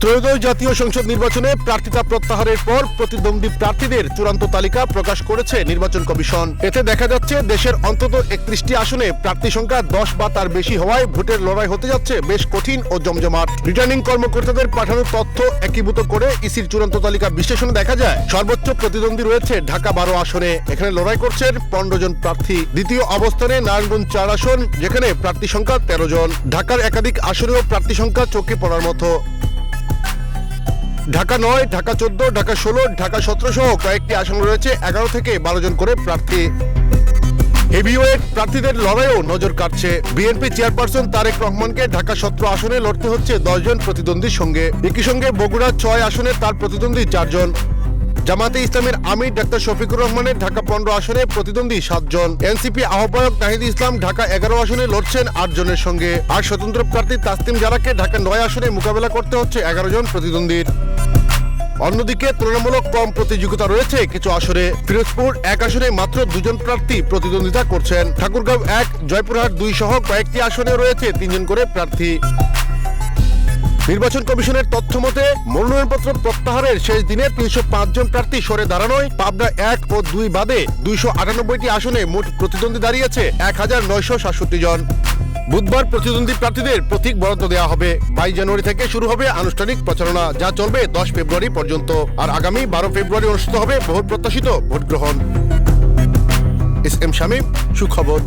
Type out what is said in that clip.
ত্রয়োদশ জাতীয় সংসদ নির্বাচনে প্রার্থিতা প্রত্যাহারের পর প্রতিদ্বন্দ্বী প্রার্থীদের চূড়ান্ত তালিকা প্রকাশ করেছে নির্বাচন কমিশন। এতে দেখা যাচ্ছে দেশের অন্তত 31টি আসনে প্রার্থী সংখ্যা 10 বা তার বেশি হওয়ায় ভোটের লড়াই হতে যাচ্ছে বেশ কঠিন ও জমজমাট। রিটার্নিং কর্মকর্তাদের পাঠানো তথ্য একীভূত করে ইসির চূড়ান্ত তালিকা বিশ্লেষণে দেখা যায় সর্বোচ্চ প্রতিদ্বন্দ্বী রয়েছে ঢাকা 12 আসনে। এখানে লড়াই করছেন 15 জন প্রার্থী। দ্বিতীয় অবস্থানে নারায়ণগঞ্জ 4 আসন, যেখানে প্রার্থী সংখ্যা 13 জন। ঢাকার একাধিক আসনেও প্রার্থী সংখ্যা চোখে পড়ার মতো। ঢাকা 9, ঢাকা 14, ঢাকা 16, ঢাকা 17 সহ কয়েকটি আসন রয়েছে 11 থেকে 12 জন করে প্রার্থী। হেভিওয়েট প্রার্থীদের লড়াইও নজর কাটছে। বিএনপি চেয়ারপারসন তারেক রহমানকে ঢাকা 17 আসনে লড়তে হচ্ছে 10 জন প্রতিদ্বন্দ্বীর সঙ্গে। একই সঙ্গে বগুড়া 6 আসনে তার প্রতিদ্বন্দ্বী 4 জন। জামাতে ইসলামের আমির ডাক্তার শফিকুর রহমানের ঢাকা 15 আসনে প্রতিদ্বন্দ্বী 7 জন। এনসিপি আহ্বায়ক নাহিদ ইসলাম ঢাকা 11 আসনে লড়ছেন 8 জনের সঙ্গে। আর স্বতন্ত্র প্রার্থী তাসনিম জারাকে ঢাকা 9 আসনে মোকাবেলা করতে হচ্ছে 11 জন প্রতিদ্বন্দ্বীর। অন্যদিকে তুলনামূলক কম প্রতিযোগিতা রয়েছে কিছু আসনে। পিরোজপুর 1 আসনে মাত্র 2 জন প্রার্থী প্রতিদ্বন্দ্বিতা করছেন। ঠাকুরগাঁও 1, জয়পুরহাট 2 সহ কয়েকটি আসনে রয়েছে 3 জন করে প্রার্থী। নির্বাচন কমিশনের তথ্য মতে মনোনয়নপত্র প্রত্যাহারের শেষ দিনে 305 জন প্রার্থী সরে দাঁড়ানোয় পাবনা 1 ও 2 বাদে 298টি আসনে মোট প্রতিদ্বন্দ্বী দাঁড়িয়েছে 1967 জন। বুধবার প্রতিদ্বন্দ্বী প্রার্থীদের প্রতীক বরাদ্দ দেওয়া হবে। 22 জানুয়ারি থেকে শুরু হবে আনুষ্ঠানিক প্রচারণা, যা চলবে 10 ফেব্রুয়ারি পর্যন্ত। আর আগামী 12 ফেব্রুয়ারি অনুষ্ঠিত হবে বহুল প্রত্যাশিত ভোট গ্রহণ। এস এম শামীম, সুখবর।